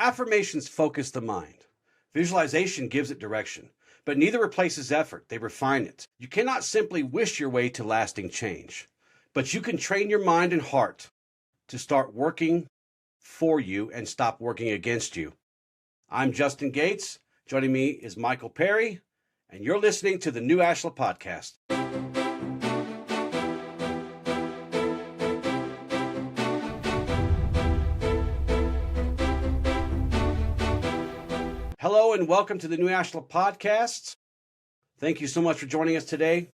Affirmations focus the mind. Visualization gives it direction, but neither replaces effort. They refine it. You cannot simply wish your way to lasting change, but you can train your mind and heart to start working for you and stop working against you. I'm Justin Gates. Joining me is Michael Perry, and you're listening to the new Ashla Podcast. Hello and welcome to the new Ashla Podcast. Thank you so much for joining us today.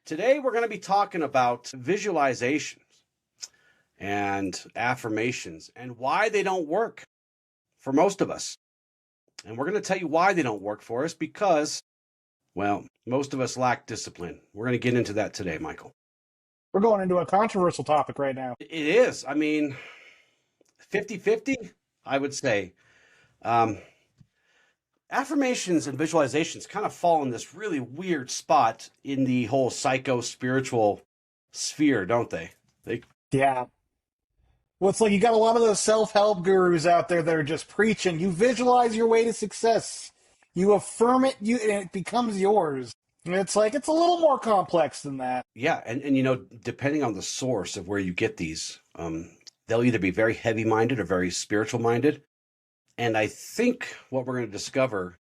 Today we're going to be talking about visualizations and affirmations and why they don't work for most of us. And we're going to tell you why they don't work for us because, well, most of us lack discipline. We're going to get into that today, Michael. We're going into a controversial topic right now. It is. I mean, 50-50, I would say. Affirmations and visualizations kind of fall in this really weird spot in the whole psycho-spiritual sphere, don't they? Yeah. Well, it's like you got a lot of those self-help gurus out there that are just preaching. You visualize your way to success. You affirm it, and it becomes yours. And it's like, it's a little more complex than that. Yeah, and you know, depending on the source of where you get these, they'll either be very heavy-minded or very spiritual-minded. And I think what we're going to discover,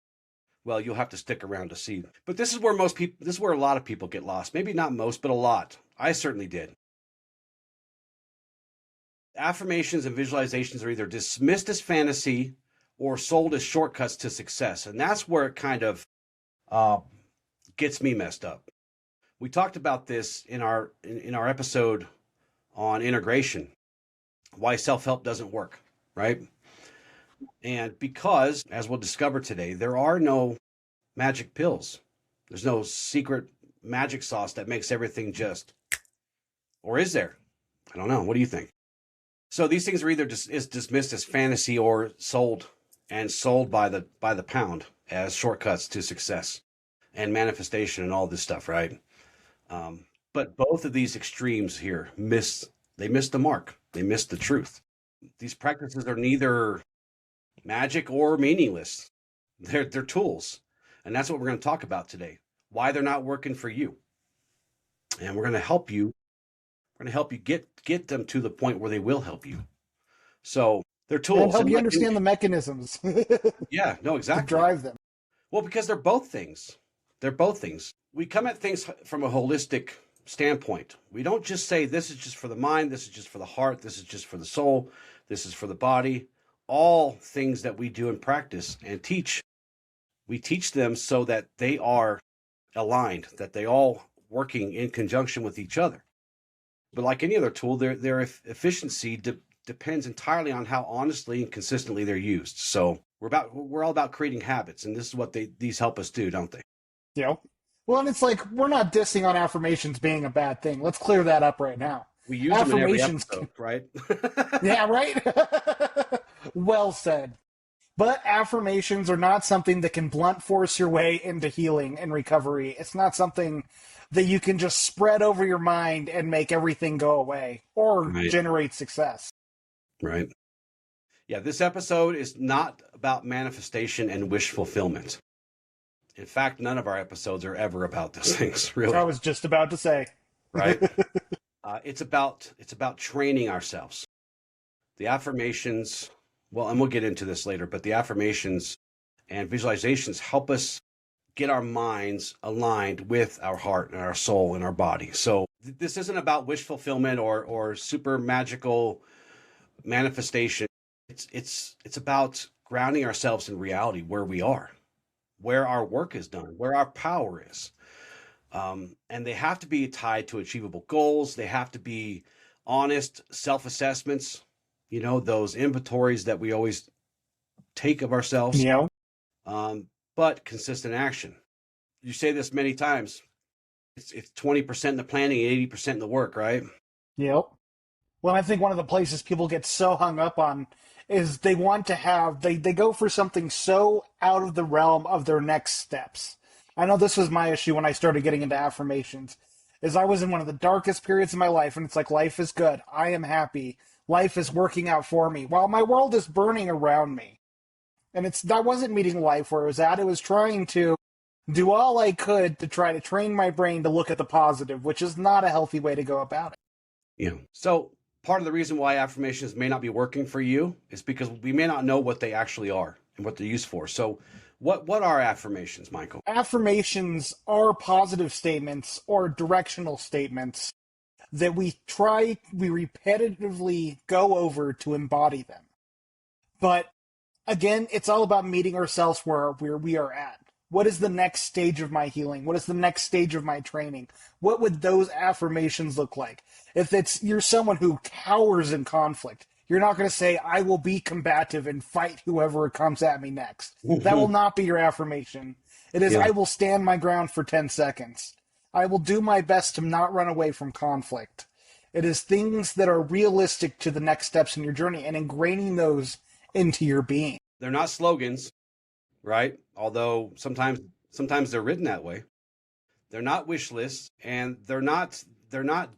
well, you'll have to stick around to see. But this is where a lot of people get lost. Maybe not most, but a lot. I certainly did. Affirmations and visualizations are either dismissed as fantasy or sold as shortcuts to success. And that's where it kind of gets me messed up. We talked about this in our episode on integration, why self-help doesn't work, right? And because, as we'll discover today, there are no magic pills. There's no secret magic sauce that makes everything just, or is there? I don't know. What do you think? So these things are either dismissed as fantasy or sold by the pound as shortcuts to success and manifestation and all this stuff, right? But both of these extremes here miss the mark. They miss the truth. These practices are neither magic or meaningless. They're tools. And that's what we're going to talk about today. Why they're not working for you. And we're going to help you. We're going to help you get them to the point where they will help you. So they're tools. And help you understand the mechanisms. Yeah, no, exactly. To drive them. Well, because they're both things. They're both things. We come at things from a holistic standpoint. We don't just say this is just for the mind, this is just for the heart, this is just for the soul, this is for the body. All things that we do in practice and teach, we teach them so that they are aligned, that they all working in conjunction with each other. But like any other tool, their efficiency depends entirely on how honestly and consistently they're used. So we're all about creating habits, and this is what these help us do, don't they? Yeah. Well, and it's like, we're not dissing on affirmations being a bad thing. Let's clear that up right now. We use them in every episode, right? Yeah, right? Well said. But affirmations are not something that can blunt force your way into healing and recovery. It's not something that you can just spread over your mind and make everything go away or generate success. Right. Yeah, this episode is not about manifestation and wish fulfillment. In fact, none of our episodes are ever about those things, really. I was just about to say. Right? It's about training ourselves. The affirmations, well, and we'll get into this later, but the affirmations and visualizations help us get our minds aligned with our heart and our soul and our body. So this isn't about wish fulfillment or super magical manifestation. It's about grounding ourselves in reality, where we are, where our work is done, where our power is. And they have to be tied to achievable goals. They have to be honest self-assessments, you know, those inventories that we always take of ourselves. Yeah. But consistent action. You say this many times. It's 20% in the planning and 80% in the work, right? Yep. Well, I think one of the places people get so hung up on is they want to have, they go for something so out of the realm of their next steps. I know this was my issue when I started getting into affirmations, is I was in one of the darkest periods of my life, and it's like, life is good. I am happy. Life is working out for me while my world is burning around me. And that wasn't meeting life where it was at. It was trying to do all I could to try to train my brain to look at the positive, which is not a healthy way to go about it. Yeah. So part of the reason why affirmations may not be working for you is because we may not know what they actually are and what they're used for. So what are affirmations, Michael? Affirmations are positive statements or directional statements that we repetitively go over to embody them. But again, it's all about meeting ourselves where we are at. What is the next stage of my healing? What is the next stage of my training? What would those affirmations look like? If you're someone who cowers in conflict, you're not going to say, I will be combative and fight whoever comes at me next. That will not be your affirmation. It is, I will stand my ground for 10 seconds. I will do my best to not run away from conflict. It is things that are realistic to the next steps in your journey and ingraining those into your being. They're not slogans, right? Although sometimes they're written that way. They're not wish lists, and they're not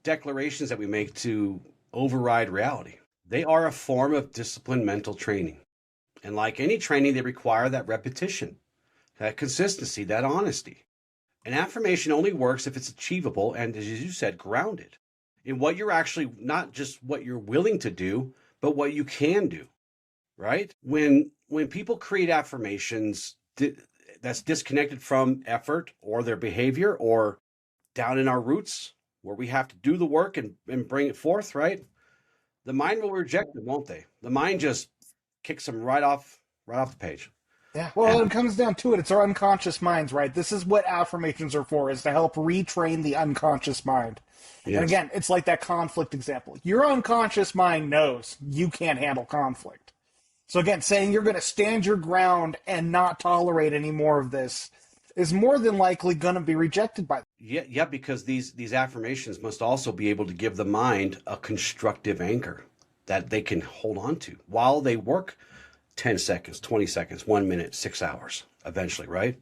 declarations that we make to override reality. They are a form of disciplined mental training. And like any training, they require that repetition, that consistency, that honesty. An affirmation only works if it's achievable and, as you said, grounded in what you're actually, not just what you're willing to do, but what you can do, right? When people create affirmations that's disconnected from effort or their behavior or down in our roots where we have to do the work and bring it forth, right? The mind will reject it, won't they? The mind just kicks them right off the page. Yeah. Well, it comes down to it. It's our unconscious minds, right? This is what affirmations are for, is to help retrain the unconscious mind. Yes. And again, it's like that conflict example. Your unconscious mind knows you can't handle conflict. So again, saying you're going to stand your ground and not tolerate any more of this is more than likely going to be rejected by them. Yeah, because these affirmations must also be able to give the mind a constructive anchor that they can hold on to while they work 10 seconds, 20 seconds, 1 minute, 6 hours, eventually, right?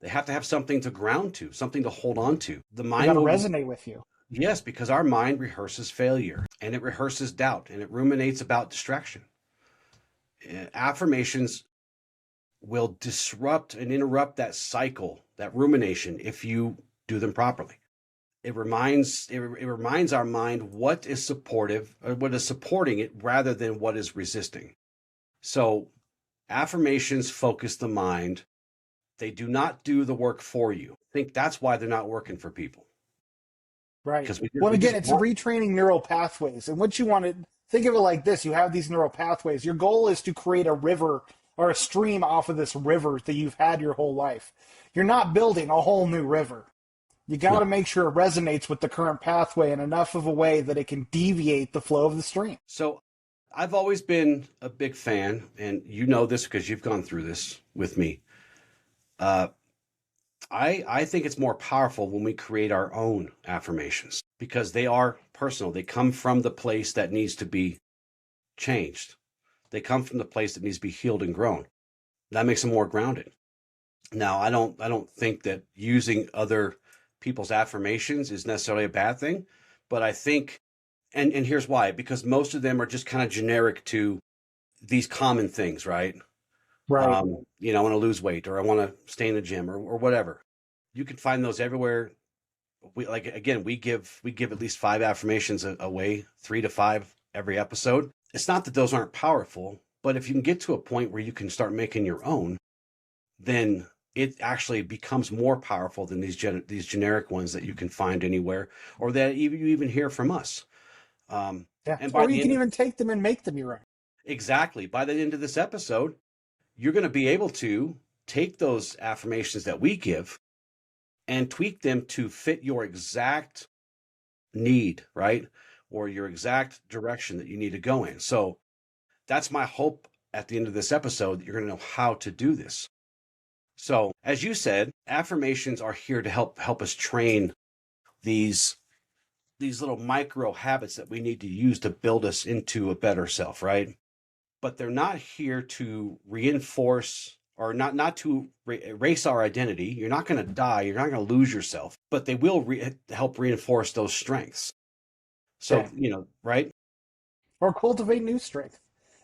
They have to have something to ground to, something to hold on to. The mind will resonate with you. Yes, because our mind rehearses failure and it rehearses doubt and it ruminates about distraction. Affirmations will disrupt and interrupt that cycle, that rumination, if you do them properly. It reminds our mind what is supportive or what is supporting it rather than what is resisting. So affirmations focus the mind. They do not do the work for you. I think that's why they're not working for people. Right. Well, again, it's retraining neural pathways. And what you want to think of it like this, you have these neural pathways. Your goal is to create a river or a stream off of this river that you've had your whole life. You're not building a whole new river. You got to make sure it resonates with the current pathway in enough of a way that it can deviate the flow of the stream. So I've always been a big fan, and you know this because you've gone through this with me. I think it's more powerful when we create our own affirmations because they are personal. They come from the place that needs to be changed. They come from the place that needs to be healed and grown. That makes them more grounded. Now, I don't think that using other people's affirmations is necessarily a bad thing, but I think, and here's why, because most of them are just kind of generic to these common things, right? Right. I want to lose weight, or I want to stay in the gym, or whatever. You can find those everywhere. We give at least 5 affirmations away, 3 to 5 every episode. It's not that those aren't powerful, but if you can get to a point where you can start making your own, then it actually becomes more powerful than these generic ones that you can find anywhere, or that you even hear from us. And or you can even take them and make them your own. Exactly. By the end of this episode, you're going to be able to take those affirmations that we give and tweak them to fit your exact need, right? Or your exact direction that you need to go in. So that's my hope at the end of this episode, that you're going to know how to do this. So as you said, affirmations are here to help us train these little micro habits that we need to use to build us into a better self, right? But they're not here to reinforce or not to erase our identity. You're not going to die. You're not going to lose yourself, but they will help reinforce those strengths. So, right? Or cultivate new strength.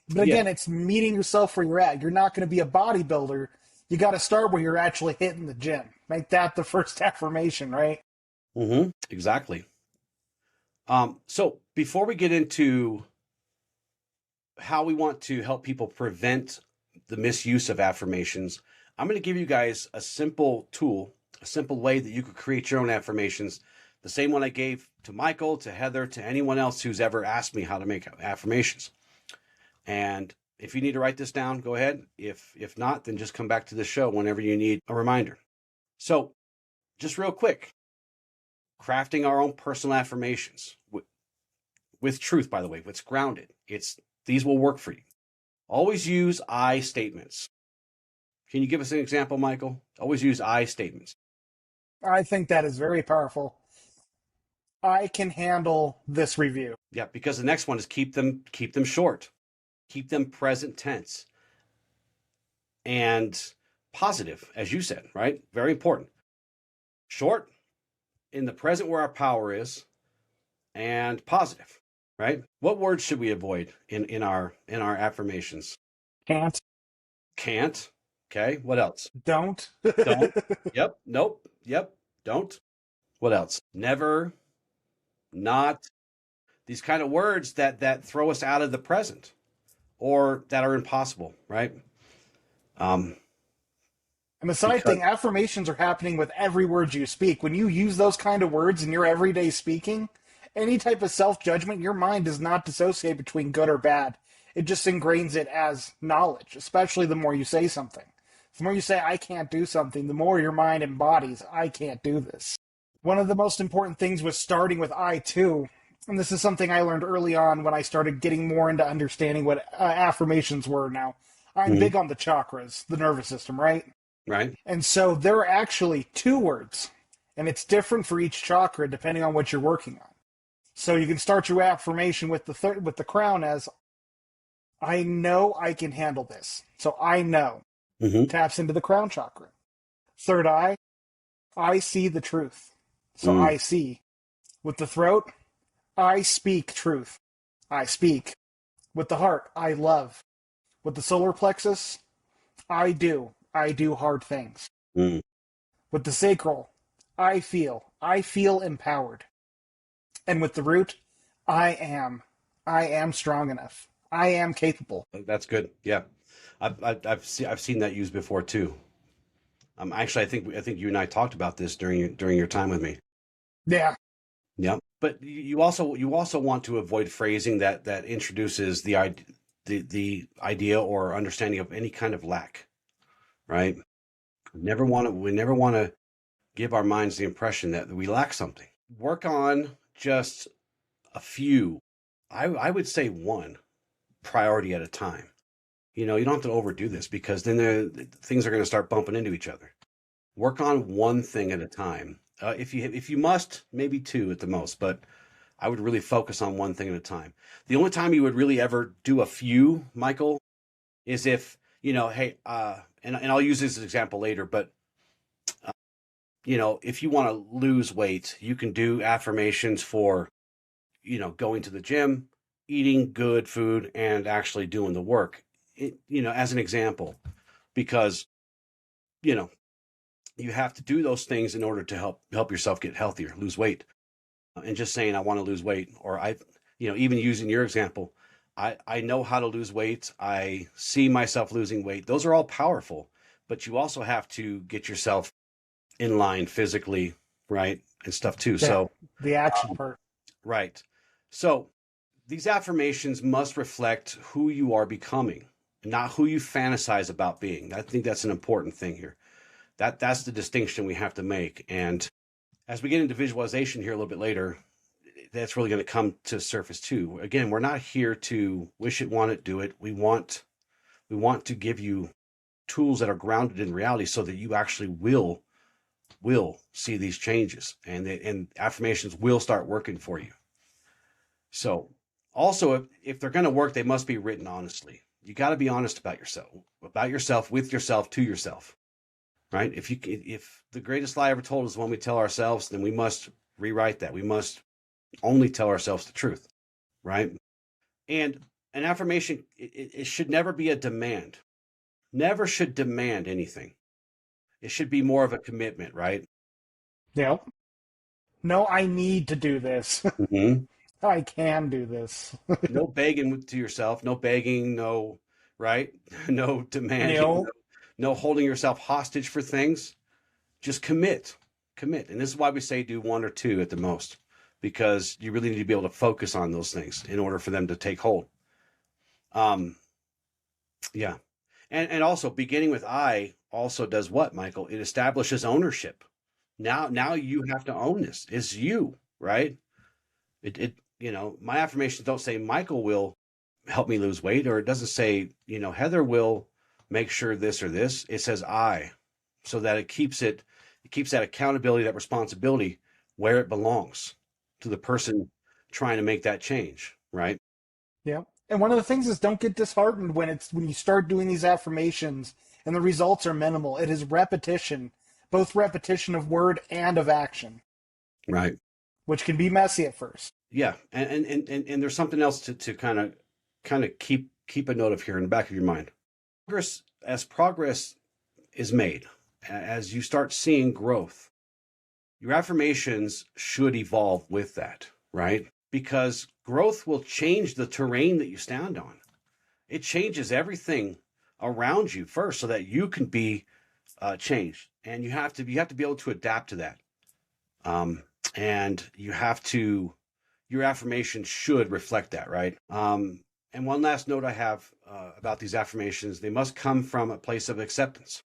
But Yeah. again, it's meeting yourself where you're at. You're not going to be a bodybuilder. You got to start where you're actually hitting the gym. Make that the first affirmation, right? Exactly. So before we get into how we want to help people prevent the misuse of affirmations, I'm going to give you guys a simple tool, a simple way that you could create your own affirmations. The same one I gave to Michael, to Heather, to anyone else who's ever asked me how to make affirmations. And if you need to write this down, go ahead. If not, then just come back to the show whenever you need a reminder. So just real quick, crafting our own personal affirmations with truth, by the way, it's grounded. These will work for you. Always use I statements. Can you give us an example, Michael? Always use I statements. I think that is very powerful. I can handle this review. Yeah, because the next one is keep them short. Keep them present tense and positive, as you said, right? Very important. Short, in the present where our power is, and positive, right? What words should we avoid in our affirmations? Can't. Okay. What else? Don't. Don't. Yep. Nope. Yep. Don't. What else? Never. Not. These kind of words that throw us out of the present or that are impossible, right? And the side thing, affirmations are happening with every word you speak. When you use those kind of words in your everyday speaking, any type of self-judgment, your mind does not dissociate between good or bad. It just ingrains it as knowledge, especially the more you say something. The more you say, I can't do something, the more your mind embodies, I can't do this. One of the most important things was starting with I too. And this is something I learned early on when I started getting more into understanding what affirmations were now. I'm big on the chakras, the nervous system, right? Right. And so there are actually 2 words, and it's different for each chakra depending on what you're working on. So you can start your affirmation with the crown as, I know I can handle this. So I know. Taps into the crown chakra. Third eye, I see the truth. So I see. With the throat, I speak truth. I speak. With the heart, I love. With the solar plexus, I do. I do hard things. With the sacral, I feel. I feel empowered. And with the root, I am. I am strong enough. I am capable. That's good. Yeah, I've seen that used before too. Actually, I think you and I talked about this during your time with me. Yeah. Yeah, but you also want to avoid phrasing that introduces the idea or understanding of any kind of lack, right? We never want to give our minds the impression that we lack something. Work on just a few. I would say one priority at a time. You don't have to overdo this because then things are going to start bumping into each other. Work on one thing at a time. If you must, maybe 2 at the most, but I would really focus on one thing at a time. The only time you would really ever do a few, Michael, is if, hey, and I'll use this as an example later, but, if you want to lose weight, you can do affirmations for, going to the gym, eating good food, and actually doing the work, as an example, because, you have to do those things in order to help yourself get healthier, lose weight. And just saying, I want to lose weight, or even using your example, I know how to lose weight. I see myself losing weight. Those are all powerful, but you also have to get yourself in line physically, right? And stuff too. Yeah, so the action part. Right. So these affirmations must reflect who you are becoming, not who you fantasize about being. I think that's an important thing here. That's the distinction we have to make. And as we get into visualization here a little bit later, that's really going to come to surface too. Again, we're not here to wish it, want it, do it. We want to give you tools that are grounded in reality so that you actually will see these changes, and affirmations will start working for you. So also, if they're going to work, they must be written honestly. You got to be honest about yourself, with yourself, to yourself. Right? If the greatest lie ever told is the one we tell ourselves, then we must rewrite that. We must only tell ourselves the truth, right? And an affirmation, it should never be a demand. Never should demand anything. It should be more of a commitment, right? Yep. No, I need to do this. Mm-hmm. I can do this. No begging to yourself, no begging, no, right? No demanding, No. no holding yourself hostage for things. Just commit. Commit. And this is why we say do one or two at the most, because you really need to be able to focus on those things in order for them to take hold. Yeah. And also beginning with I also does what, Michael? It establishes ownership. Now you have to own this. It's you, right? My affirmations don't say Michael will help me lose weight, or it doesn't say, Heather will make sure this or this. It says I, so that it keeps that accountability, that responsibility where it belongs, to the person trying to make that change, right? Yeah. And one of the things is, don't get disheartened when you start doing these affirmations and the results are minimal. It is repetition, both repetition of word and of action. Right. Which can be messy at first. Yeah. And there's something else to kind of keep a note of here in the back of your mind. As progress is made, as you start seeing growth, your affirmations should evolve with that, right? Because growth will change the terrain that you stand on. It changes everything around you first, so that you can be changed, and you have to be able to adapt to that. And your affirmation should reflect that, right? And one last note I have about these affirmations: they must come from a place of acceptance.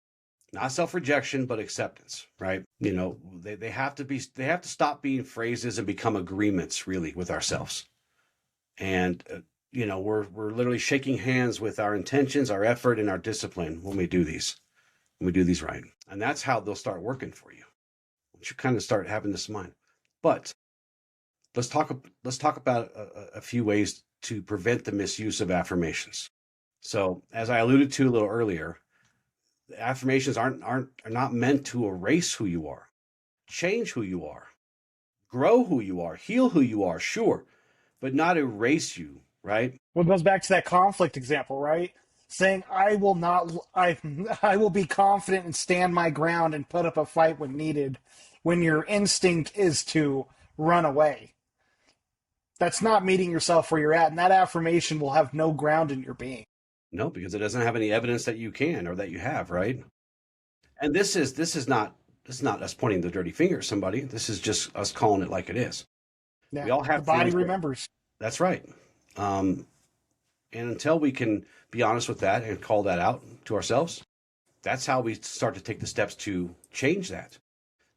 Not self-rejection, but acceptance, right? They have to stop being phrases and become agreements, really, with ourselves. And we're literally shaking hands with our intentions, our effort, and our discipline when we do these right. And that's how they'll start working for you, once you kind of start having this in mind. But let's talk about a few ways to prevent the misuse of affirmations. So, as I alluded to a little earlier, affirmations are not meant to erase who you are. Change who you are, grow who you are, heal who you are, sure, but not erase you, right? Well, it goes back to that conflict example, right? Saying I will be confident and stand my ground and put up a fight when needed, when your instinct is to run away. That's not meeting yourself where you're at, and that affirmation will have no ground in your being. No, because it doesn't have any evidence that you can or that you have, right? And this is not us pointing the dirty finger at somebody. This is just us calling it like it is. Yeah, we all have the body remembers. That's right. And until we can be honest with that and call that out to ourselves, that's how we start to take the steps to change that.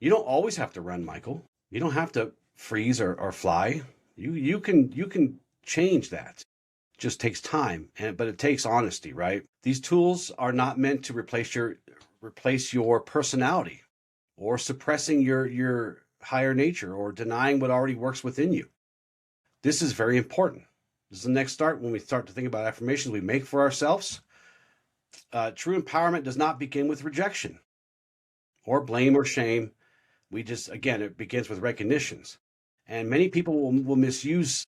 You don't always have to run, Michael. You don't have to freeze or fly. You can change that. It just takes time, but it takes honesty, right? These tools are not meant to replace your personality, or suppressing your higher nature, or denying what already works within you. This is very important. This is the next start when we start to think about affirmations we make for ourselves. True empowerment does not begin with rejection or blame or shame. It begins with recognitions. And many people will misuse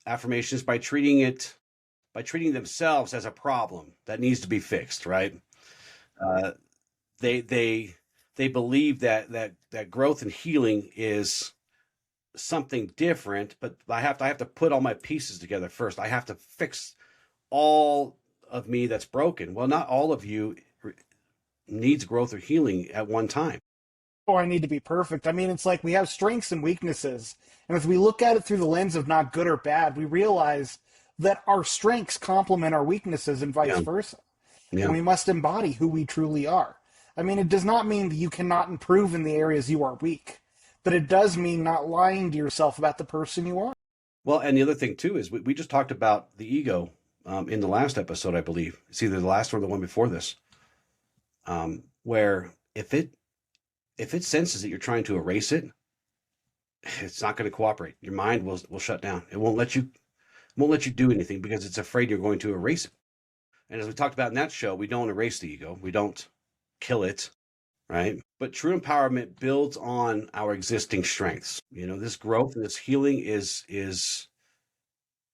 affirmations by treating themselves as a problem that needs to be fixed, right? They believe that growth and healing is something different, but I have to put all my pieces together first. I have to fix all of me that's broken. Well, not all of you needs growth or healing at one time. Oh, I need to be perfect. I mean, it's like we have strengths and weaknesses. And if we look at it through the lens of not good or bad, we realize that our strengths complement our weaknesses and vice versa. Yeah. And we must embody who we truly are. I mean, it does not mean that you cannot improve in the areas you are weak, but it does mean not lying to yourself about the person you are. Well, and the other thing too is we just talked about the ego in the last episode, I believe. It's either the last or the one before this, where if it senses that you're trying to erase it, it's not going to cooperate. Your mind will shut down. It won't let you do anything because it's afraid you're going to erase it. And as we talked about in that show, we don't erase the ego. We don't kill it, right? But true empowerment builds on our existing strengths. This growth and this healing is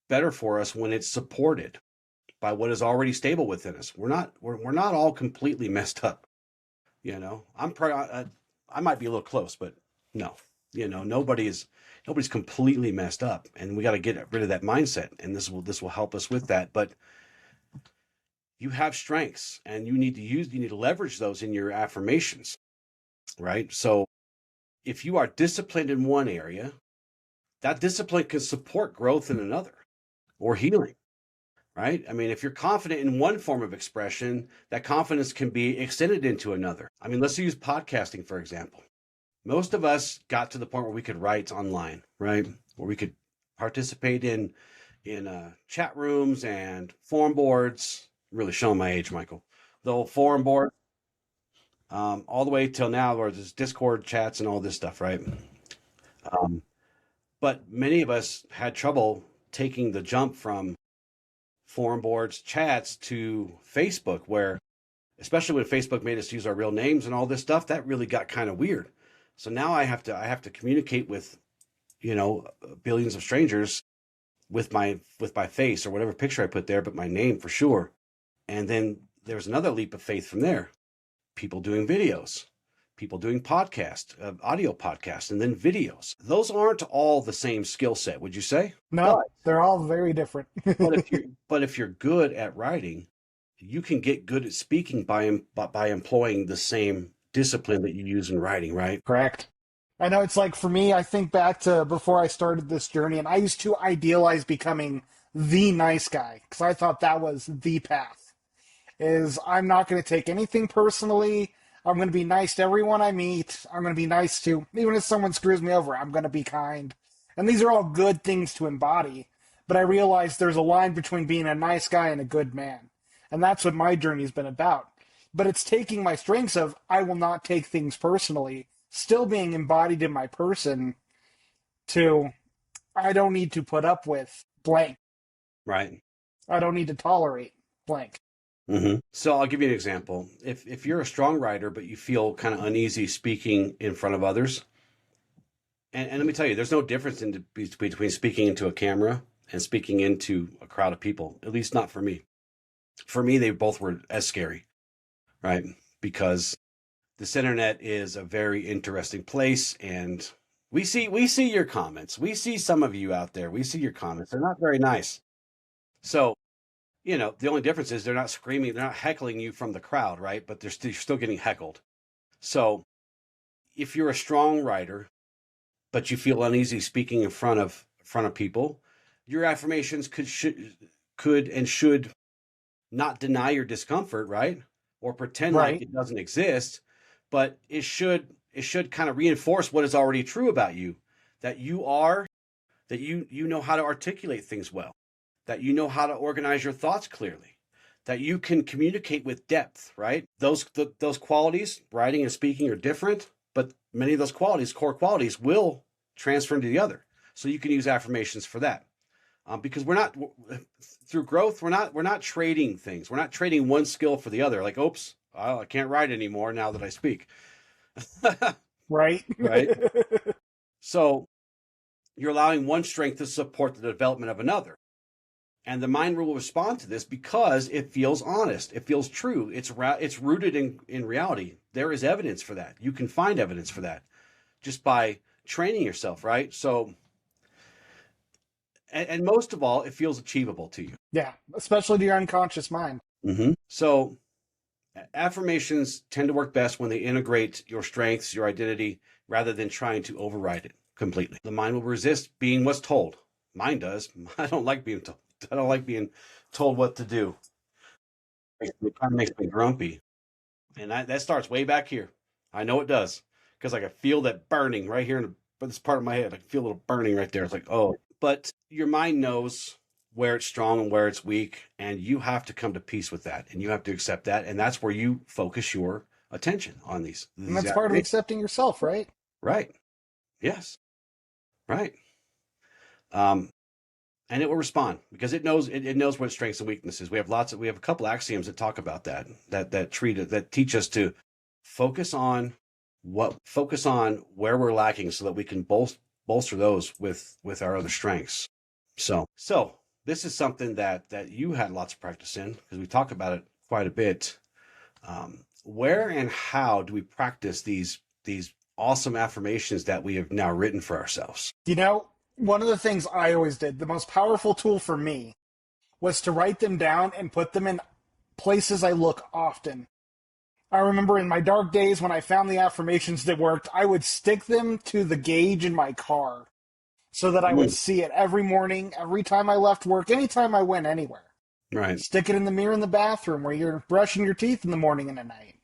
better for us when it's supported. by what is already stable within us. We're not all completely messed up. I might be a little close, but no, nobody's completely messed up, and we got to get rid of that mindset. And this will help us with that. But you have strengths, and you need to leverage those in your affirmations, right? So if you are disciplined in one area, that discipline can support growth in another or healing. Right? I mean, if you're confident in one form of expression, that confidence can be extended into another. I mean, let's use podcasting, for example. Most of us got to the point where we could write online, right? Where we could participate in chat rooms and forum boards. Really showing my age, Michael. The old forum board, all the way till now, where there's Discord chats and all this stuff, right? But many of us had trouble taking the jump from forum boards, chats to Facebook, where, especially when Facebook made us use our real names and all this stuff, that really got kind of weird. So now I have to communicate with, billions of strangers with my face or whatever picture I put there, but my name for sure. And then there's another leap of faith from there. People doing videos, people doing podcasts, audio podcasts, and then videos. Those aren't all the same skill set, would you say? No, they're all very different. but if you're good at writing, you can get good at speaking by employing the same discipline that you use in writing, right? Correct. I know, it's like, for me, I think back to before I started this journey, and I used to idealize becoming the nice guy, because I thought that was the path. I'm not going to take anything personally. I'm going to be nice to everyone I meet. I'm going to be nice to, even if someone screws me over, I'm going to be kind. And these are all good things to embody. But I realized there's a line between being a nice guy and a good man. And that's what my journey's been about. But it's taking my strengths of, I will not take things personally, still being embodied in my person, to, I don't need to put up with blank. Right. I don't need to tolerate blank. Mm-hmm. So I'll give you an example. If you're a strong writer, but you feel kind of uneasy speaking in front of others, and let me tell you, there's no difference between speaking into a camera and speaking into a crowd of people, at least not for me. For me, they both were as scary, right? Because this internet is a very interesting place, and we see your comments. We see some of you out there. We see your comments. They're not very nice. So, the only difference is they're not screaming, they're not heckling you from the crowd, right? But you're still getting heckled. So if you're a strong writer, but you feel uneasy speaking in front of people, your affirmations could and should not deny your discomfort, right? Or pretend like it doesn't exist, but it should kind of reinforce what is already true about you, that you know how to articulate things well, that you know how to organize your thoughts clearly, that you can communicate with depth, right? Those qualities, writing and speaking, are different, but many of those qualities, core qualities, will transfer into the other. So you can use affirmations for that. Because through growth, we're not trading things. We're not trading one skill for the other. Like, oops, I can't write anymore now that I speak. Right. Right. So you're allowing one strength to support the development of another. And the mind will respond to this because it feels honest. It feels true. It's rooted in reality. There is evidence for that. You can find evidence for that just by training yourself, right? So, and most of all, it feels achievable to you. Yeah, especially to your unconscious mind. Mm-hmm. So affirmations tend to work best when they integrate your strengths, your identity, rather than trying to override it completely. The mind will resist being what's told. Mine does. I don't like being told. I don't like being told what to do. It kind of makes me grumpy. And that starts way back here. I know it does. Because I can feel that burning right here in this part of my head. I can feel a little burning right there. It's like, oh. But your mind knows where it's strong and where it's weak. And you have to come to peace with that. And you have to accept that. And that's where you focus your attention on these. And that's part of accepting yourself, right? Right. Yes. Right. And it will respond because it knows what strengths and weaknesses. We have a couple axioms that talk about that teach us to focus on where we're lacking so that we can bolster those with our other strengths. So this is something that you had lots of practice in, because we talk about it quite a bit. Where and how do we practice these awesome affirmations that we have now written for ourselves? One of the things I always did, the most powerful tool for me, was to write them down and put them in places I look often. I remember in my dark days when I found the affirmations that worked, I would stick them to the gauge in my car so that I would see it every morning, every time I left work, anytime I went anywhere. Right. Stick it in the mirror in the bathroom where you're brushing your teeth in the morning and at night.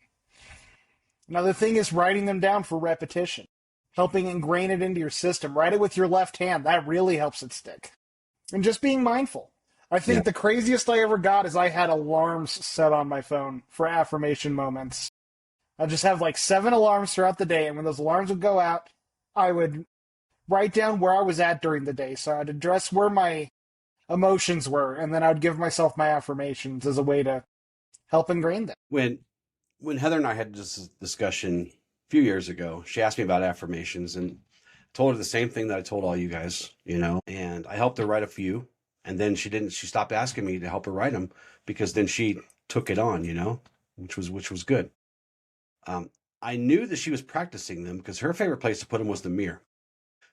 Another thing is writing them down for repetition, helping ingrain it into your system. Write it with your left hand. That really helps it stick. And just being mindful. I think the craziest I ever got is I had alarms set on my phone for affirmation moments. I just have like 7 alarms throughout the day, and when those alarms would go out, I would write down where I was at during the day. So I'd address where my emotions were, and then I would give myself my affirmations as a way to help ingrain them. When Heather and I had this discussion a few years ago, she asked me about affirmations, and told her the same thing that I told all you guys, and I helped her write a few, and then she stopped asking me to help her write them, because then she took it on, which was good. I knew that she was practicing them because her favorite place to put them was the mirror.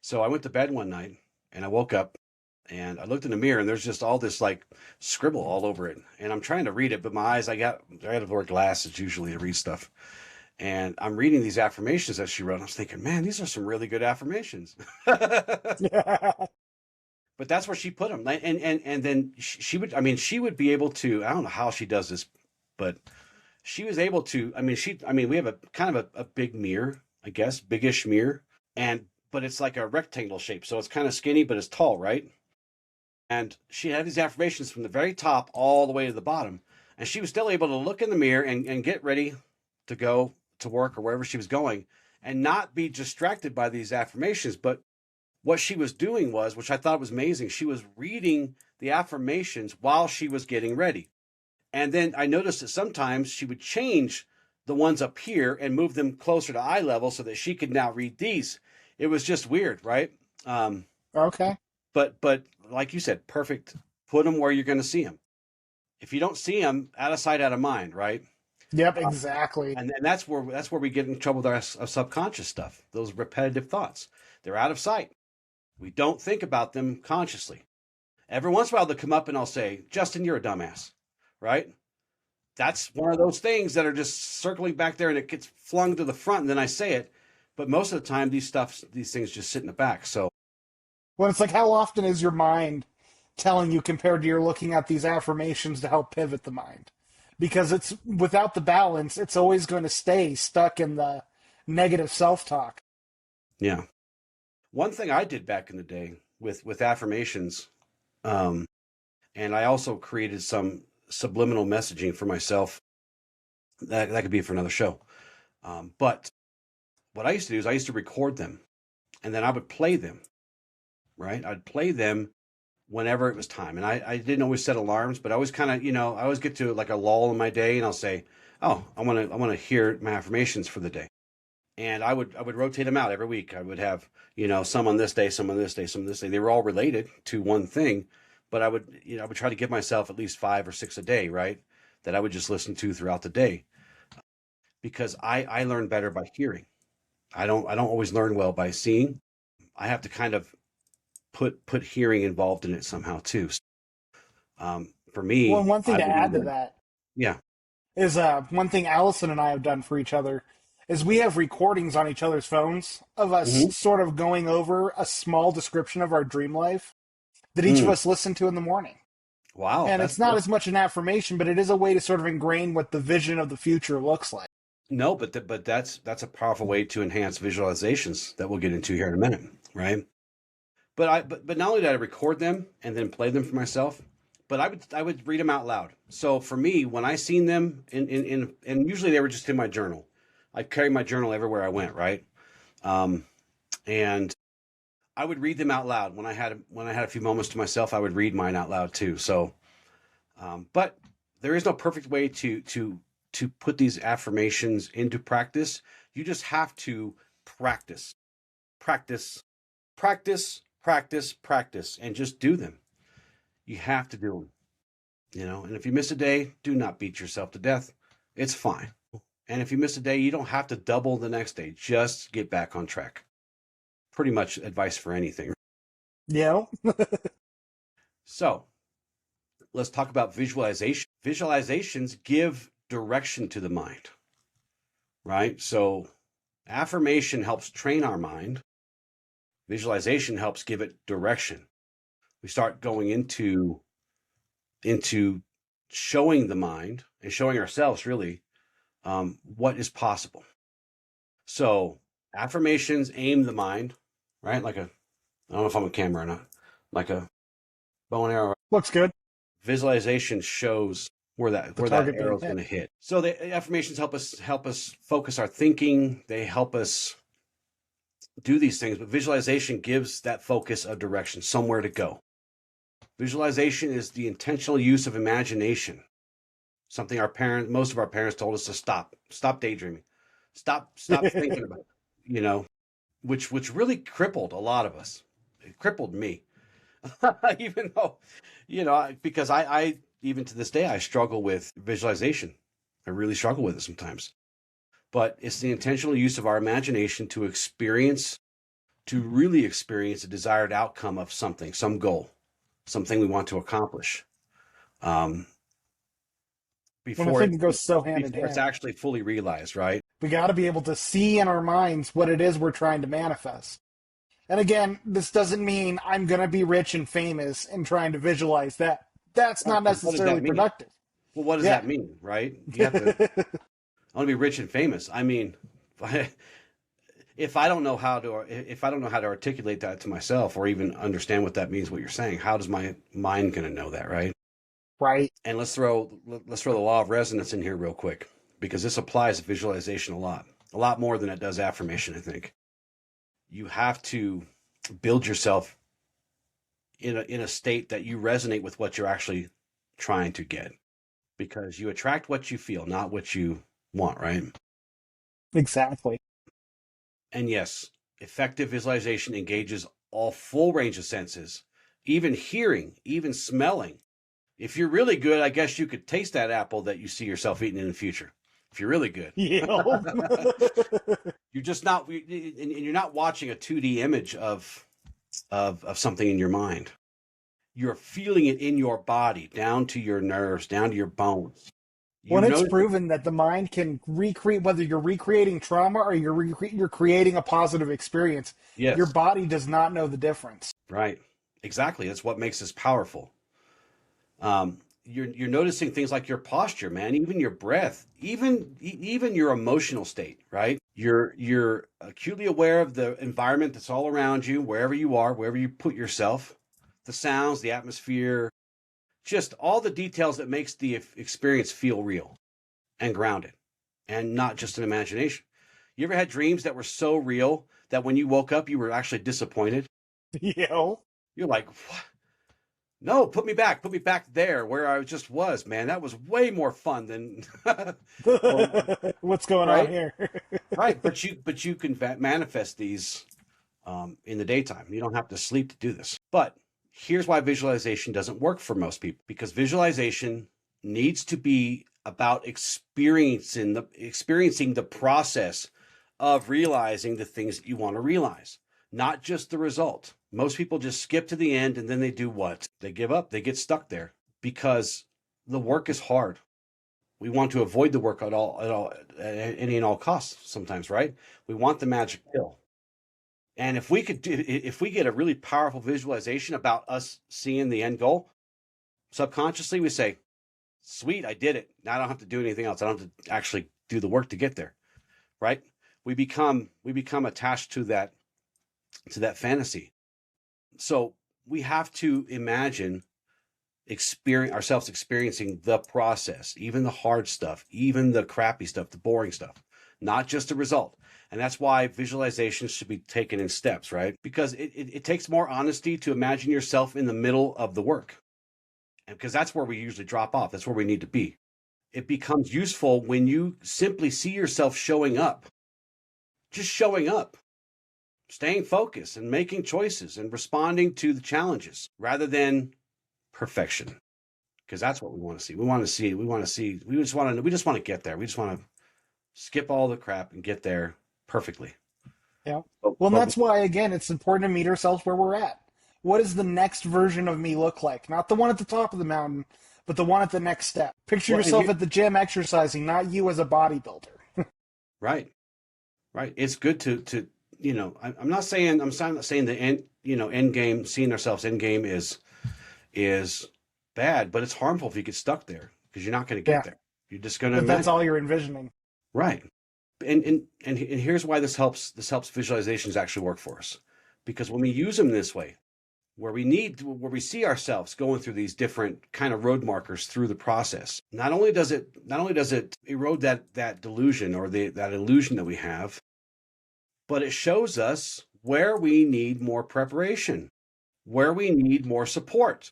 So I went to bed one night and I woke up and I looked in the mirror and there's just all this like scribble all over it. And I'm trying to read it, but my eyes, I had to wear glasses usually to read stuff. And I'm reading these affirmations that she wrote. And I was thinking, man, these are some really good affirmations. But that's where she put them. And then she would be able to, I don't know how she does this, but she was able to, we have a kind of a big mirror, I guess, biggish mirror. But it's like a rectangle shape. So it's kind of skinny, but it's tall, right? And she had these affirmations from the very top all the way to the bottom. And she was still able to look in the mirror and get ready to go to work or wherever she was going and not be distracted by these affirmations. But what she was doing was, which I thought was amazing, she was reading the affirmations while she was getting ready. And then I noticed that sometimes she would change the ones up here and move them closer to eye level so that she could now read these. It was just weird, right? Okay. But like you said, perfect. Put them where you're going to see them. If you don't see them, out of sight, out of mind, right? Yep, exactly. And that's where we get in trouble with our subconscious stuff. Those repetitive thoughts, they're out of sight. We don't think about them consciously. Every once in a while, they'll come up and I'll say, "Justin, you're a dumbass," right? That's one of those things that are just circling back there and it gets flung to the front and then I say it. But most of the time, these things just sit in the back. So, well, it's like, how often is your mind telling you compared to your looking at these affirmations to help pivot the mind? Because it's without the balance, it's always going to stay stuck in the negative self-talk. Yeah. One thing I did back in the day with affirmations, and I also created some subliminal messaging for myself. That could be for another show. But what I used to do is I used to record them and then I would play them, right? I'd play them whenever it was time. And I didn't always set alarms, but I always kind of, I always get to like a lull in my day and I'll say, oh, I want to hear my affirmations for the day. And I would rotate them out every week. I would have, some on this day, some on this day, some on this day. They were all related to one thing, but I would try to give myself at least 5 or 6 a day, right? That I would just listen to throughout the day, because I learn better by hearing. I don't always learn well by seeing. I have to kind of put hearing involved in it somehow too. For me, well, one thing to add to that, is one thing Allison and I have done for each other is we have recordings on each other's phones of us sort of going over a small description of our dream life that each of us listen to in the morning. Wow. And it's not as much an affirmation, but it is a way to sort of ingrain what the vision of the future looks like. No, but that's a powerful way to enhance visualizations that we'll get into here in a minute, right? But not only did I record them and then play them for myself, but I would read them out loud. So for me, when I seen them and usually they were just in my journal. I carry my journal everywhere I went, right? And I would read them out loud when I had a few moments to myself. I would read mine out loud too. So, but there is no perfect way to put these affirmations into practice. You just have to practice, and just do them. You have to do them, and if you miss a day, do not beat yourself to death. It's fine. And if you miss a day, you don't have to double the next day. Just get back on track. Pretty much advice for anything. Yeah. So let's talk about visualization. Visualizations give direction to the mind, right? So affirmation helps train our mind. Visualization helps give it direction. We start going into showing the mind and showing ourselves really what is possible. So affirmations aim the mind, right? I don't know if I'm on camera or not, like a bow and arrow. Looks good. Visualization shows where that arrow is going to hit. So the affirmations help us focus our thinking. They help us do these things, but visualization gives that focus a direction, somewhere to go. Visualization is the intentional use of imagination. Something most of our parents told us to stop daydreaming, stop thinking about, which really crippled a lot of us. It crippled me, even though, because I even to this day, I struggle with visualization. I really struggle with it sometimes, but it's the intentional use of our imagination to really experience a desired outcome of something, some goal, something we want to accomplish. Before it goes so hand in hand. It's actually fully realized, right? We got to be able to see in our minds what it is we're trying to manifest. And again, this doesn't mean I'm going to be rich and famous and trying to visualize that. That's not necessarily productive. Well, what does that mean, right? You have to, I want to be rich and famous. I mean, if I don't know how to articulate that to myself or even understand what that means, what you're saying, how does my mind going to know that, right? Right. And let's throw the law of resonance in here real quick, because this applies to visualization a lot more than it does affirmation, I think. You have to build yourself in a state that you resonate with what you're actually trying to get, because you attract what you feel, not what you want, right? Exactly. And yes, effective visualization engages all full range of senses, even hearing, even smelling. If you're really good, I guess you could taste that apple that you see yourself eating in the future. If you're really good. Yeah. You're just not, and you're not watching a 2D image of something in your mind. You're feeling it in your body, down to your nerves, down to your bones. It's proven that the mind can recreate, whether you're recreating trauma or you're creating a positive experience. Yes. Your body does not know the difference. Right. Exactly. That's what makes us powerful. You're noticing things like your posture, man, even your breath, even your emotional state, right? You're acutely aware of the environment that's all around you, wherever you are, wherever you put yourself, the sounds, the atmosphere, just all the details that makes the experience feel real and grounded and not just an imagination. You ever had dreams that were so real that when you woke up, you were actually disappointed? Yeah. You're like, what? No, put me back there where I just was, man. That was way more fun than what's going on here. Right, but you can manifest these in the daytime. You don't have to sleep to do this. But here's why visualization doesn't work for most people, because visualization needs to be about experiencing the process of realizing the things that you want to realize, not just the result. Most people just skip to the end and then they do what? They give up. They get stuck there because the work is hard. We want to avoid the work at any and all costs sometimes, right? We want the magic pill. And if we get a really powerful visualization about us seeing the end goal, subconsciously we say, sweet, I did it. Now I don't have to do anything else. I don't have to actually do the work to get there, right? We become attached to that fantasy. So we have to imagine ourselves experiencing the process, even the hard stuff, even the crappy stuff, the boring stuff, not just the result. And that's why visualizations should be taken in steps, right? Because it takes more honesty to imagine yourself in the middle of the work. And because that's where we usually drop off. That's where we need to be. It becomes useful when you simply see yourself showing up, just showing up, staying focused and making choices and responding to the challenges rather than perfection, because that's what we want to see. We just want to get there. We just want to skip all the crap and get there perfectly. Yeah. Well, and that's why, again, it's important to meet ourselves where we're at. What does the next version of me look like? Not the one at the top of the mountain, but the one at the next step. Picture yourself at the gym exercising, not you as a bodybuilder. Right. Right. It's good to I'm not saying the end game, seeing ourselves end game is bad, but it's harmful if you get stuck there, because you're not going to get there. You're just going to. But that's all you're envisioning. Right. And here's why this helps visualizations actually work for us, because when we use them this way, where we see ourselves going through these different kind of road markers through the process, not only does it erode that delusion or that illusion that we have, but it shows us where we need more preparation, where we need more support,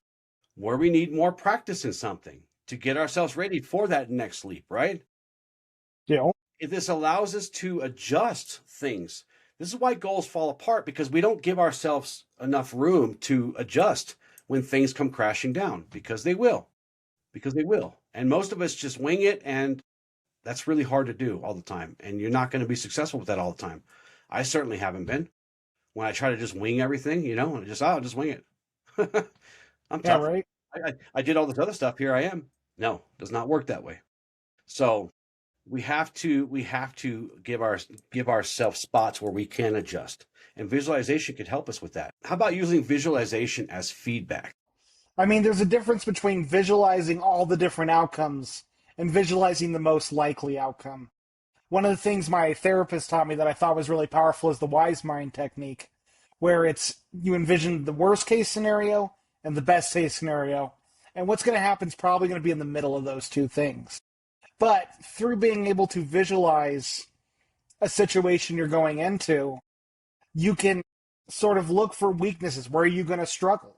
where we need more practice in something to get ourselves ready for that next leap, right? Yeah. This allows us to adjust things. This is why goals fall apart, because we don't give ourselves enough room to adjust when things come crashing down, because they will. And most of us just wing it, and that's really hard to do all the time. And you're not going to be successful with that all the time. I certainly haven't been. When I try to just wing everything, and I'll just wing it. I'm tough. Yeah, right. I did all this other stuff. Here I am. No, it does not work that way. So we have to give ourselves spots where we can adjust, and visualization could help us with that. How about using visualization as feedback? I mean, there's a difference between visualizing all the different outcomes and visualizing the most likely outcome. One of the things my therapist taught me that I thought was really powerful is the wise mind technique, where you envision the worst case scenario and the best case scenario, and what's going to happen is probably going to be in the middle of those two things. But through being able to visualize a situation you're going into, you can sort of look for weaknesses. Where are you going to struggle?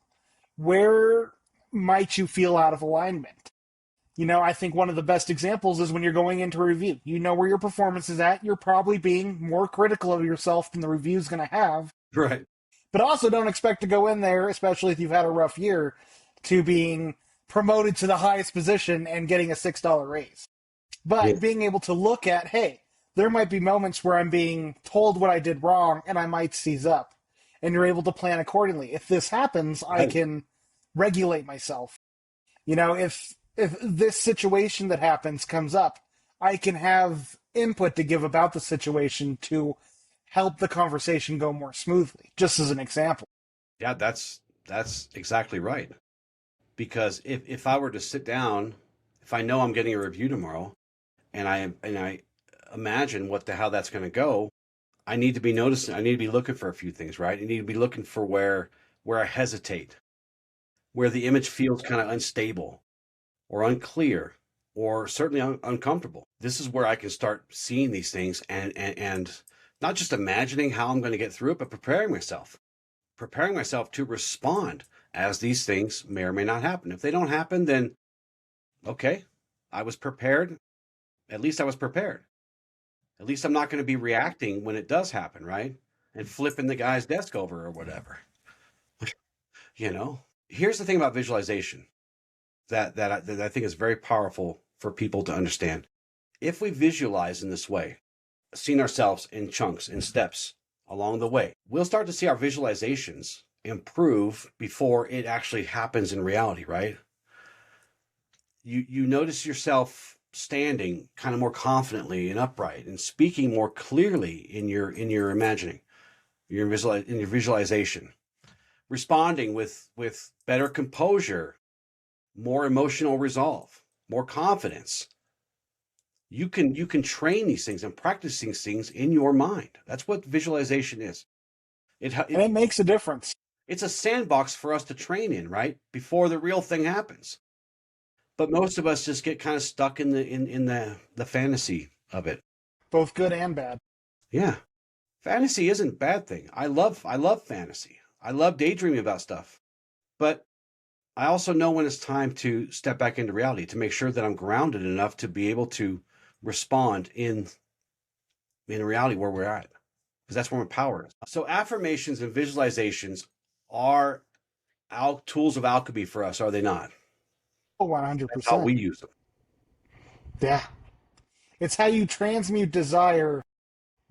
Where might you feel out of alignment? I think one of the best examples is when you're going into a review. You know where your performance is at. You're probably being more critical of yourself than the review is going to have. Right. But also don't expect to go in there, especially if you've had a rough year, to being promoted to the highest position and getting a $6 raise. But being able to look at, hey, there might be moments where I'm being told what I did wrong and I might seize up. And you're able to plan accordingly. If this happens, I can regulate myself. If this situation that happens comes up, I can have input to give about the situation to help the conversation go more smoothly, just as an example. Yeah, that's exactly right. Because if I were to sit down, if I know I'm getting a review tomorrow, and I imagine how that's going to go, I need to be noticing. I need to be looking for a few things, right? I need to be looking for where I hesitate, where the image feels kind of unstable or unclear or certainly uncomfortable. This is where I can start seeing these things and not just imagining how I'm going to get through it, but preparing myself to respond as these things may or may not happen. If they don't happen, then okay, I was prepared. At least I was prepared. At least I'm not going to be reacting when it does happen, right? And flipping the guy's desk over or whatever. Here's the thing about visualization that I think is very powerful for people to understand. If we visualize in this way, seeing ourselves in chunks, in steps along the way, we'll start to see our visualizations improve before it actually happens in reality, right? You notice yourself standing kind of more confidently and upright and speaking more clearly in your imagining, in your visualization, responding with better composure, more emotional resolve, more confidence. You can train these things and practice these things in your mind. That's what visualization is. And it makes a difference. It's a sandbox for us to train in, right? Before the real thing happens. But most of us just get kind of stuck in the fantasy of it. Both good and bad. Yeah. Fantasy isn't a bad thing. I love fantasy. I love daydreaming about stuff. But I also know when it's time to step back into reality, to make sure that I'm grounded enough to be able to respond in reality where we're at. Because that's where my power is. So affirmations and visualizations are tools of alchemy for us, are they not? Oh, That's how 100%. we use them. Yeah. It's how you transmute desire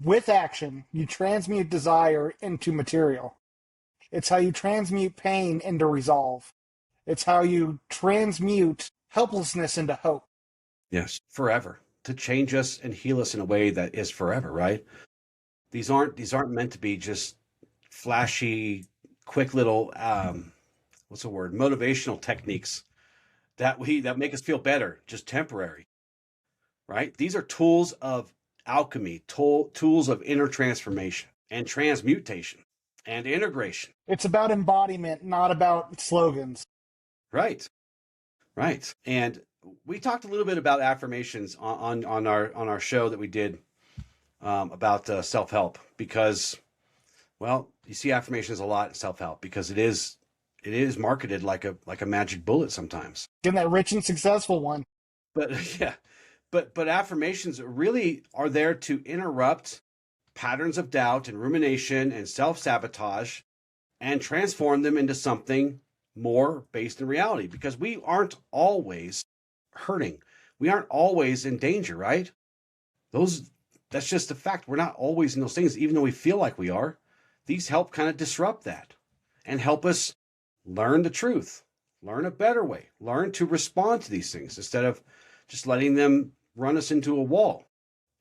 with action. You transmute desire into material. It's how you transmute pain into resolve. It's how you transmute helplessness into hope. Yes, forever, to change us and heal us in a way that is forever, right? These aren't meant to be just flashy, quick little what's the word? Motivational techniques that make us feel better, just temporary, right? These are tools of alchemy, tools of inner transformation and transmutation and integration. It's about embodiment, not about slogans. Right, right. And we talked a little bit about affirmations on our show that we did about self-help because, well, you see affirmations a lot in self-help because it is marketed like a magic bullet sometimes. Getting that rich and successful one. But yeah, but affirmations really are there to interrupt patterns of doubt and rumination and self-sabotage and transform them into something more based in reality because we aren't always hurting. We aren't always in danger, right? That's just a fact. We're not always in those things, even though we feel like we are. These help kind of disrupt that and help us learn the truth, learn a better way, learn to respond to these things instead of just letting them run us into a wall.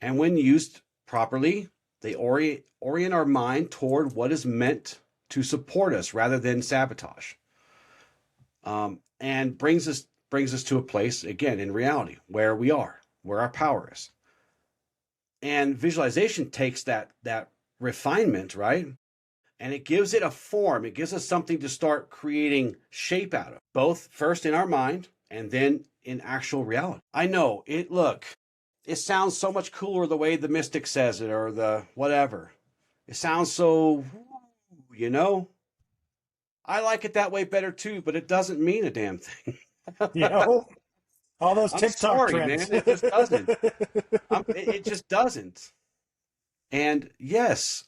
And when used properly, they orient our mind toward what is meant to support us rather than sabotage. And brings us to a place, again, in reality, where we are, where our power is. And visualization takes that refinement, right? And it gives it a form. It gives us something to start creating shape out of, both first in our mind and then in actual reality. I know it sounds so much cooler the way the mystic says it or the whatever. It sounds so, you know, I like it that way better too, but it doesn't mean a damn thing. You know? All those I'm TikTok sorry, trends. man. It just doesn't. It just doesn't. And yes,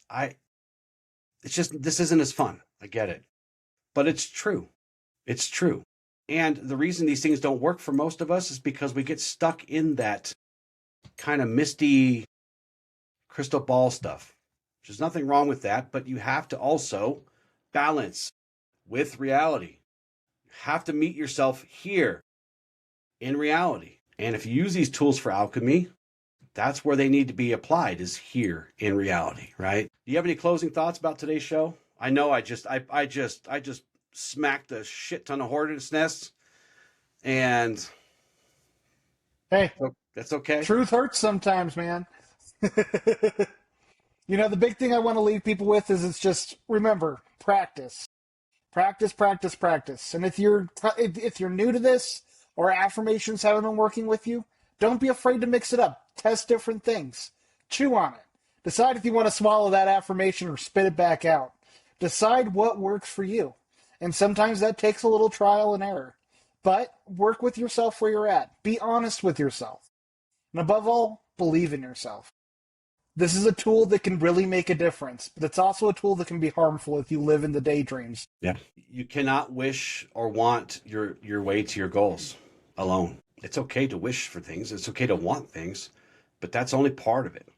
it's just, this isn't as fun. I get it. But it's true. It's true. And the reason these things don't work for most of us is because we get stuck in that kind of misty crystal ball stuff. There's nothing wrong with that, but you have to also balance with reality. You have to meet yourself here in reality. And if you use these tools for alchemy, that's where they need to be applied, is here in reality, right? Do you have any closing thoughts about today's show? I know I just smacked a shit ton of hornet's nests, and Hey, that's okay. truth hurts sometimes, man. You know, the big thing I want to leave people with is it's just remember, practice. Practice, practice, practice. And if you're new to this or affirmations haven't been working with you, don't be afraid to mix it up. Test different things. Chew on it. Decide if you want to swallow that affirmation or spit it back out. Decide what works for you. And sometimes that takes a little trial and error. But work with yourself where you're at. Be honest with yourself. And above all, believe in yourself. This is a tool that can really make a difference, but it's also a tool that can be harmful if you live in the daydreams. Yeah. You cannot wish or want your way to your goals alone. It's okay to wish for things. It's okay to want things, but that's only part of it.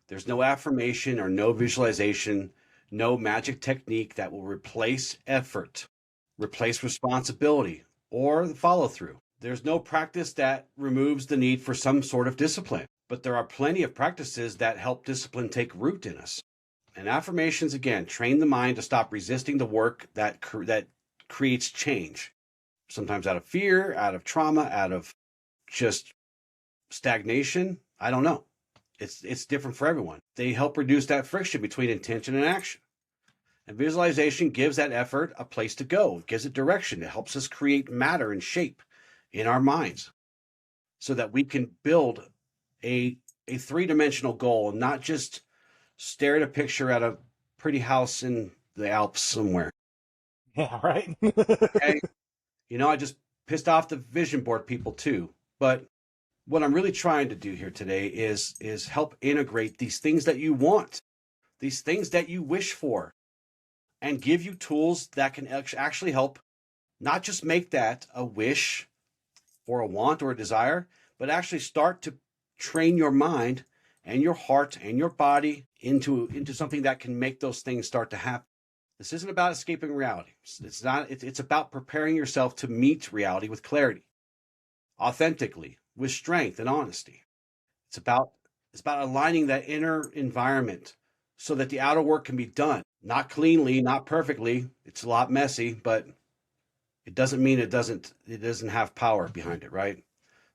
There's no affirmation or no visualization, no magic technique that will replace effort, replace responsibility, or the follow through. There's no practice that removes the need for some sort of discipline, but there are plenty of practices that help discipline take root in us. And affirmations, again, train the mind to stop resisting the work that creates change, sometimes out of fear, out of trauma, out of just stagnation. I don't know. It's different for everyone. They help reduce that friction between intention and action. And visualization gives that effort a place to go. It gives it direction. It helps us create matter and shape in our minds so that we can build a three-dimensional goal and not just stare at a picture at a pretty house in the Alps somewhere. Yeah, right? Okay? I just pissed off the vision board people too. But what I'm really trying to do here today is help integrate these things that you want, these things that you wish for, and give you tools that can actually help Not just make that a wish or a want or a desire, but actually start to train your mind and your heart and your body into something that can make those things start to happen. This isn't about escaping reality. It's about preparing yourself to meet reality with clarity, authentically, with strength and honesty. It's about aligning that inner environment so that the outer work can be done. Not cleanly, not perfectly. It's a lot messy, but it doesn't mean it doesn't have power behind it, right?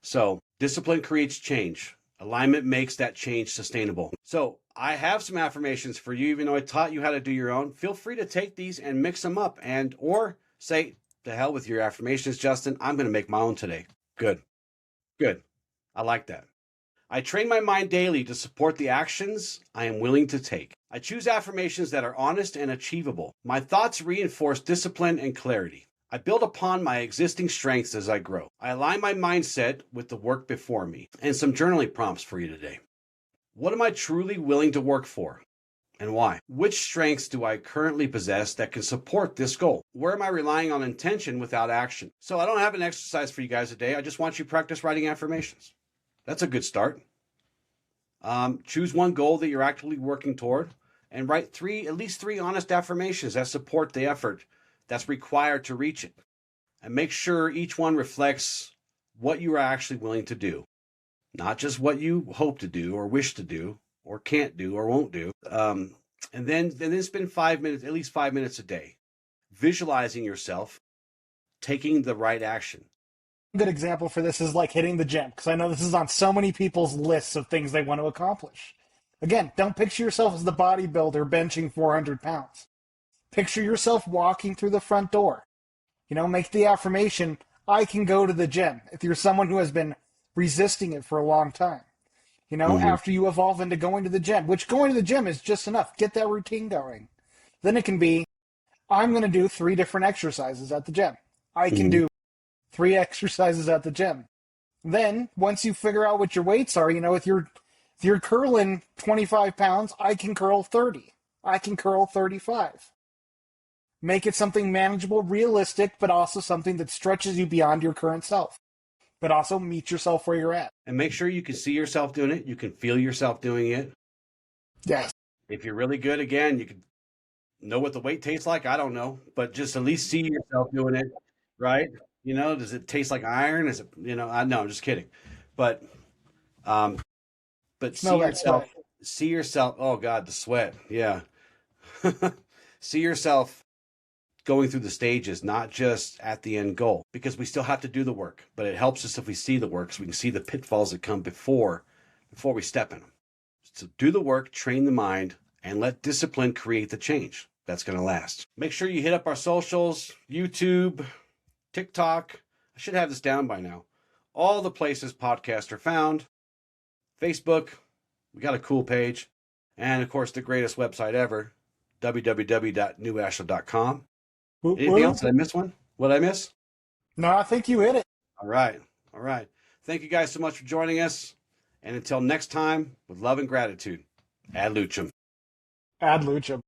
So discipline creates change. Alignment makes that change sustainable. So I have some affirmations for you, even though I taught you how to do your own. Feel free to take these and mix them up or say, to hell with your affirmations, Justin. I'm going to make my own today. Good. I like that. I train my mind daily to support the actions I am willing to take. I choose affirmations that are honest and achievable. My thoughts reinforce discipline and clarity. I build upon my existing strengths as I grow. I align my mindset with the work before me. And some journaling prompts for you today. What am I truly willing to work for and why? Which strengths do I currently possess that can support this goal? Where am I relying on intention without action? So I don't have an exercise for you guys today. I just want you to practice writing affirmations. That's a good start. Choose one goal that you're actively working toward and write at least three honest affirmations that support the effort that's required to reach it. And make sure each one reflects what you are actually willing to do, not just what you hope to do or wish to do or can't do or won't do. And then spend 5 minutes, at least 5 minutes a day, visualizing yourself taking the right action. A good example for this is like hitting the gym, because I know this is on so many people's lists of things they want to accomplish. Again, don't picture yourself as the bodybuilder benching 400 pounds. Picture yourself walking through the front door. Make the affirmation, I can go to the gym, if you're someone who has been resisting it for a long time. After you evolve into going to the gym, which going to the gym is just enough. Get that routine going. Then it can be, I'm going to do 3 different exercises at the gym. I can do 3 exercises at the gym. Then, once you figure out what your weights are, if you're curling 25 pounds, I can curl 30. I can curl 35. Make it something manageable, realistic, but also something that stretches you beyond your current self. But also meet yourself where you're at. And make sure you can see yourself doing it. You can feel yourself doing it. Yes. If you're really good, again, you can know what the weight tastes like. I don't know, but just at least see yourself doing it, right? Does it taste like iron? Is it, no, I'm just kidding. But see yourself. Oh God, the sweat. Yeah. See yourself going through the stages, not just at the end goal, because we still have to do the work, but it helps us if we see the work so we can see the pitfalls that come before we step in them. So do the work, train the mind, and let discipline create the change that's going to last. Make sure you hit up our socials, YouTube, TikTok. I should have this down by now. All the places podcasts are found. Facebook, we got a cool page. And of course, the greatest website ever, www.newashla.com. Anything else? Did I miss one? What did I miss? No, I think you hit it. All right. Thank you guys so much for joining us. And until next time, with love and gratitude, ad lucem. Ad lucem.